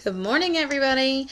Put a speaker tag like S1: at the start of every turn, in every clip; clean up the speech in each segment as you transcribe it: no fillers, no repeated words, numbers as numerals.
S1: Good morning, everybody.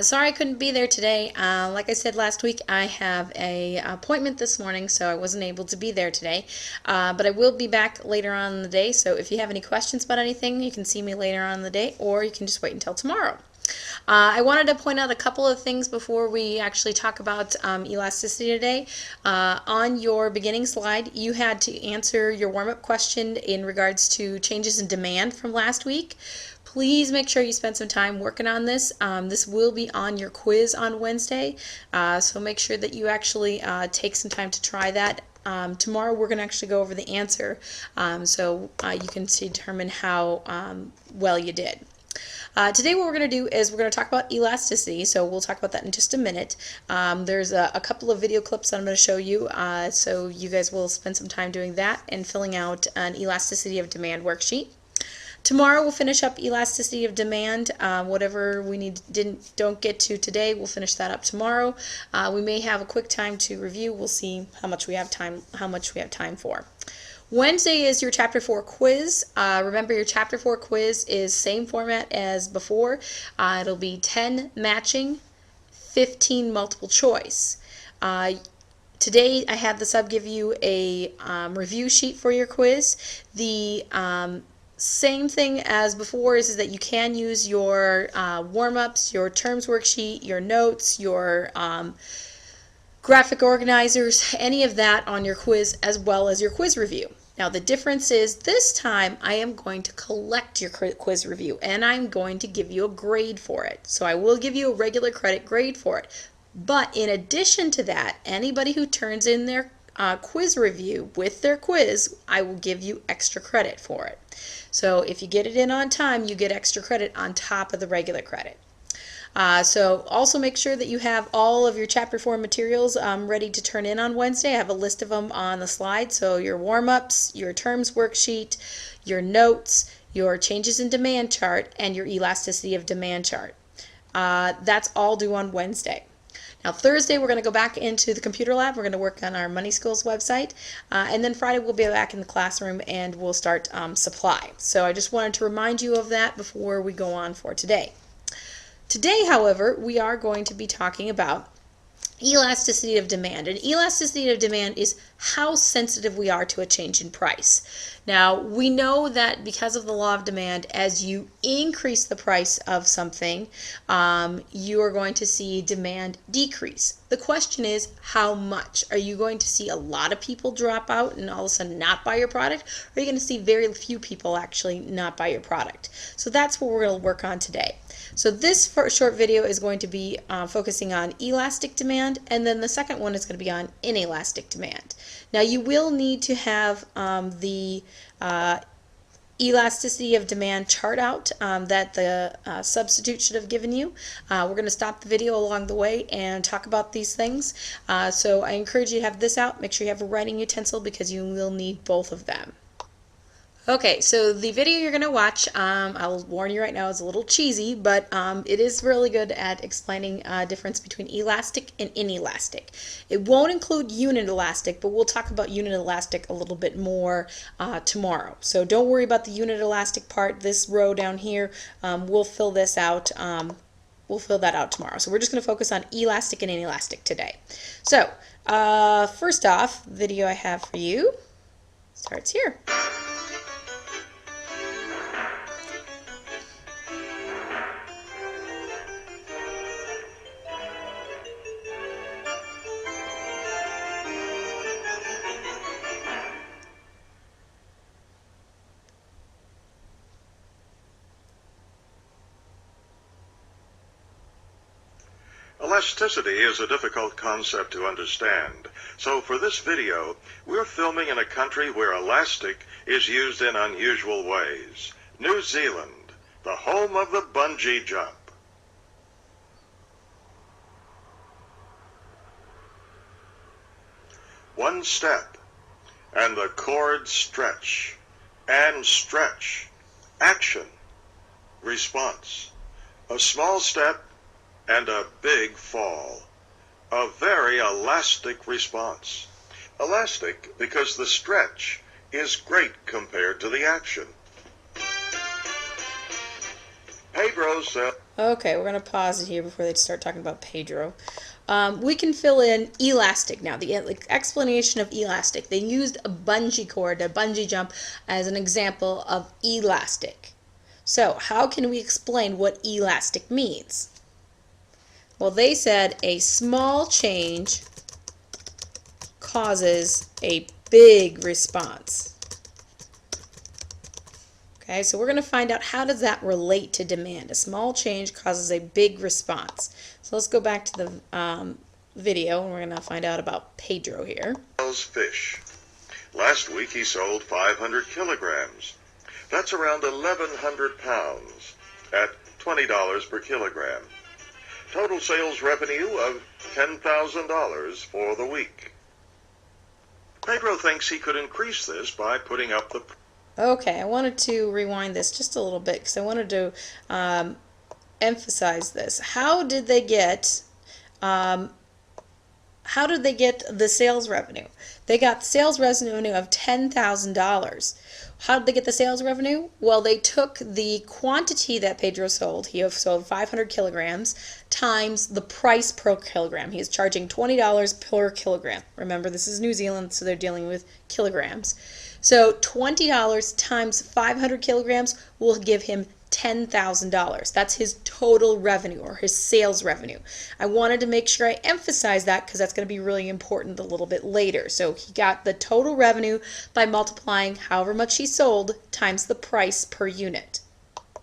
S1: Sorry I couldn't be there today. Like I said last week, I have a appointment this morning, so I wasn't able to be there today. But I will be back later on in the day, so if you have any questions about anything, you can see me later on in the day, or you can just wait until tomorrow. I wanted to point out a couple of things before we actually talk about elasticity today. On your beginning slide, you had to answer your warm-up question in regards to changes in demand from last week. Please make sure you spend some time working on this. This will be on your quiz on Wednesday, so make sure that you actually take some time to try that. Tomorrow we're going to actually go over the answer, so you can determine how well you did. Today what we're going to do is we're going to talk about elasticity, so we'll talk about that in just a minute. There's a couple of video clips that I'm going to show you, so you guys will spend some time doing that and filling out an elasticity of demand worksheet. Tomorrow we'll finish up elasticity of demand. Whatever we don't get to today, we'll finish that up tomorrow. We may have a quick time to review. We'll see how much we have time for. Wednesday is your Chapter 4 quiz. Remember, your Chapter 4 quiz is same format as before. It'll be 10 matching, 15 multiple choice. Today I had the sub give you a review sheet for your quiz. The same thing as before is that you can use your warm-ups, your terms worksheet, your notes, your graphic organizers, any of that on your quiz, as well as your quiz review. Now the difference is this time I am going to collect your quiz review and I'm going to give you a grade for it. So I will give you a regular credit grade for it. But in addition to that, anybody who turns in their quiz review with their quiz, I will give you extra credit for it. So if you get it in on time, you get extra credit on top of the regular credit. So also make sure that you have all of your Chapter 4 materials ready to turn in on Wednesday. I have a list of them on the slide. So your warm-ups, your terms worksheet, your notes, your changes in demand chart, and your elasticity of demand chart. That's all due on Wednesday. Now Thursday we're going to go back into the computer lab. We're going to work on our Money Schools website, and then Friday we'll be back in the classroom and we'll start supply. So I just wanted to remind you of that before we go on for today. Today, however, we are going to be talking about elasticity of demand. And elasticity of demand is how sensitive we are to a change in price. Now, we know that because of the law of demand, as you increase the price of something, you are going to see demand decrease. The question is, how much? Are you going to see a lot of people drop out and all of a sudden not buy your product? Or are you going to see very few people actually not buy your product? So that's what we're going to work on today. So this short video is going to be focusing on elastic demand, and then the second one is going to be on inelastic demand. Now you will need to have the elasticity of demand chart out that the substitute should have given you. We're going to stop the video along the way and talk about these things. So I encourage you to have this out. Make sure you have a writing utensil because you will need both of them. Okay, so the video you're going to watch, I'll warn you right now, is a little cheesy, but it is really good at explaining difference between elastic and inelastic. It won't include unit elastic, but we'll talk about unit elastic a little bit more tomorrow. So don't worry about the unit elastic part. This row down here, we'll fill this out. We'll fill that out tomorrow. So we're just going to focus on elastic and inelastic today. So first off, the video I have for you starts here.
S2: Elasticity is a difficult concept to understand, so for this video, we're filming in a country where elastic is used in unusual ways. New Zealand, the home of the bungee jump. One step, and the cords stretch, and stretch. Action, response. A small step, and a big fall. A very elastic response. Elastic because the stretch is great compared to the action. Pedro said.
S1: Okay, we're going to pause it here before they start talking about Pedro. We can fill in elastic now. The explanation of elastic. They used a bungee cord, a bungee jump, as an example of elastic. So, how can we explain what elastic means? Well, they said a small change causes a big response. Okay, so we're going to find out how does that relate to demand. A small change causes a big response. So let's go back to the video and we're going to find out about Pedro here.
S2: Fish. Last week he sold 500 kilograms. That's around 1,100 pounds at $20 per kilogram. Total sales revenue of $10,000 for the week. Pedro thinks he could increase this by putting up the.
S1: Okay, I wanted to rewind this just a little bit because I wanted to emphasize this. How did they get the sales revenue? They got sales revenue of $10,000. How did they get the sales revenue? Well, they took the quantity that Pedro sold. He sold 500 kilograms times the price per kilogram. He is charging $20 per kilogram. Remember, this is New Zealand, so they're dealing with kilograms. So $20 times 500 kilograms will give him $10,000. That's his total revenue or his sales revenue. I wanted to make sure I emphasize that because that's going to be really important a little bit later. So he got the total revenue by multiplying however much he sold times the price per unit.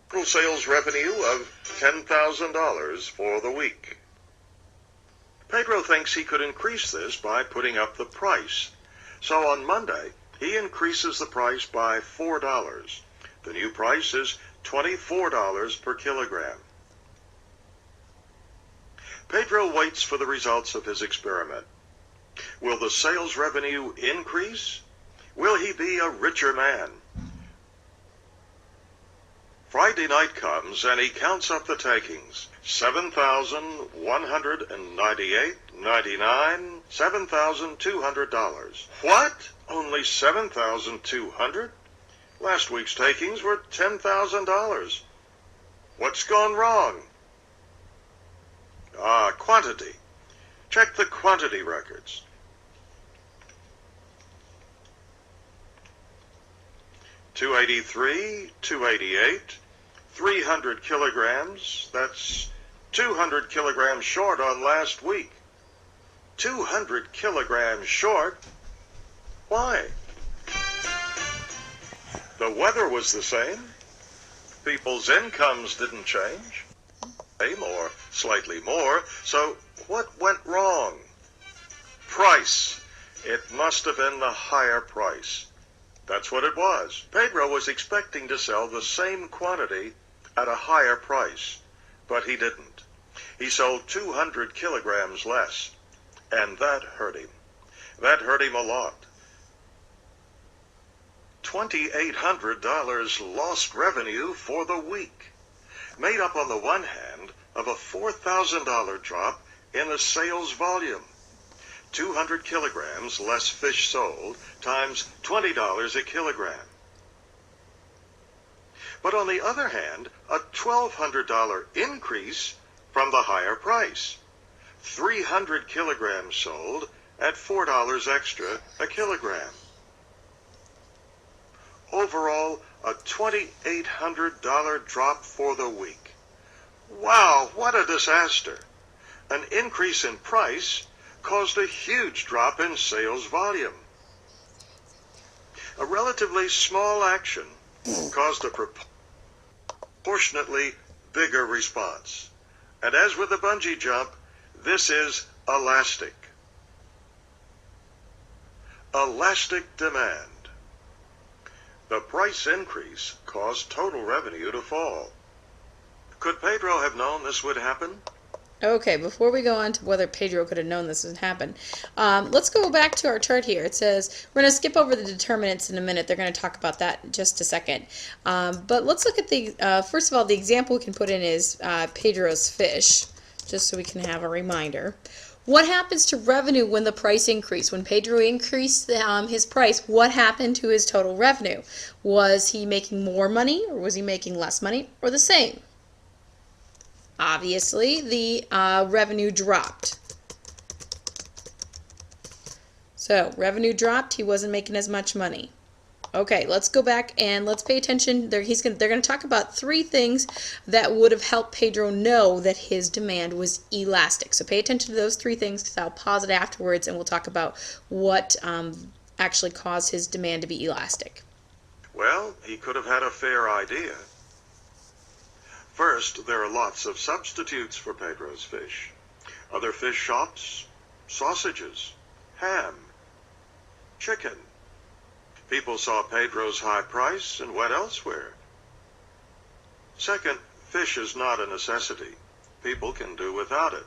S2: Total sales revenue of $10,000 for the week. Pedro thinks he could increase this by putting up the price. So on Monday, he increases the price by $4. The new price is $24 per kilogram. Pedro waits for the results of his experiment. Will the sales revenue increase? Will he be a richer man? Friday night comes and he counts up the takings. 7,198, 99, $7,200. What? Only $7,200? Last week's takings were $10,000. What's gone wrong? Quantity. Check the quantity records. $283, $288, 300 kilograms. That's 200 kilograms short on last week. 200 kilograms short? Why? The weather was the same. People's incomes didn't change. Same or slightly more. So what went wrong? Price. It must have been the higher price. That's what it was. Pedro was expecting to sell the same quantity at a higher price, but he didn't. He sold 200 kilograms less, and that hurt him. That hurt him a lot. $2,800 lost revenue for the week, made up on the one hand of a $4,000 drop in the sales volume. 200 kilograms less fish sold times $20 a kilogram. But on the other hand, a $1,200 increase from the higher price. 300 kilograms sold at $4 extra a kilogram. Overall, a $2,800 drop for the week. Wow, what a disaster. An increase in price caused a huge drop in sales volume. A relatively small action caused a proportionately bigger response. And as with the bungee jump, this is elastic. Elastic demand. The price increase caused total revenue to fall. Could Pedro have known this would happen?
S1: Okay, before we go on to whether Pedro could have known this would happen, let's go back to our chart here. It says, we're going to skip over the determinants in a minute. They're going to talk about that in just a second. But let's look at the, first of all, the example we can put in is Pedro's fish, just so we can have a reminder. What happens to revenue when the price increased? When Pedro increased his price, what happened to his total revenue? Was he making more money, or was he making less money, or the same? Obviously, the revenue dropped. So revenue dropped. He wasn't making as much money. Okay, let's go back and let's pay attention. They're going to talk about 3 things that would have helped Pedro know that his demand was elastic. So pay attention to those 3 things, because I'll pause it afterwards and we'll talk about what actually caused his demand to be elastic.
S2: Well, he could have had a fair idea. First, there are lots of substitutes for Pedro's fish. Other fish shops, sausages, ham, chicken. People saw Pedro's high price and went elsewhere. Second, fish is not a necessity. People can do without it.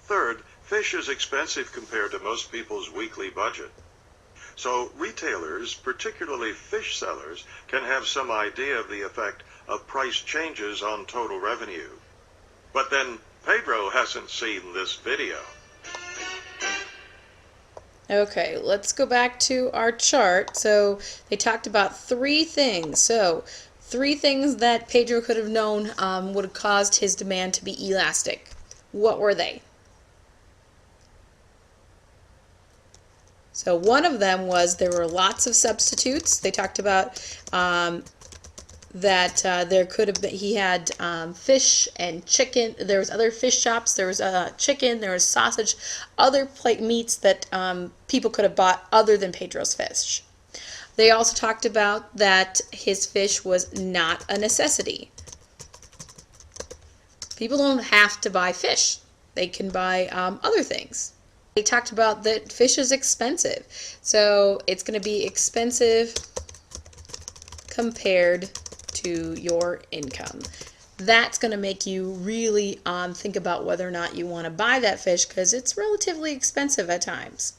S2: Third, fish is expensive compared to most people's weekly budget. So retailers, particularly fish sellers, can have some idea of the effect of price changes on total revenue. But then Pedro hasn't seen this video.
S1: Okay, let's go back to our chart. So they talked about 3 things. So 3 things that Pedro could have known would have caused his demand to be elastic. What were they? So one of them was there were lots of substitutes. They talked about that there could have been, he had fish and chicken. There was other fish shops. There was chicken. There was sausage, other meats that people could have bought other than Pedro's fish. They also talked about that his fish was not a necessity. People don't have to buy fish. They can buy other things. They talked about that fish is expensive. So it's going to be expensive compared to your income. That's going to make you really think about whether or not you want to buy that fish, because it's relatively expensive at times.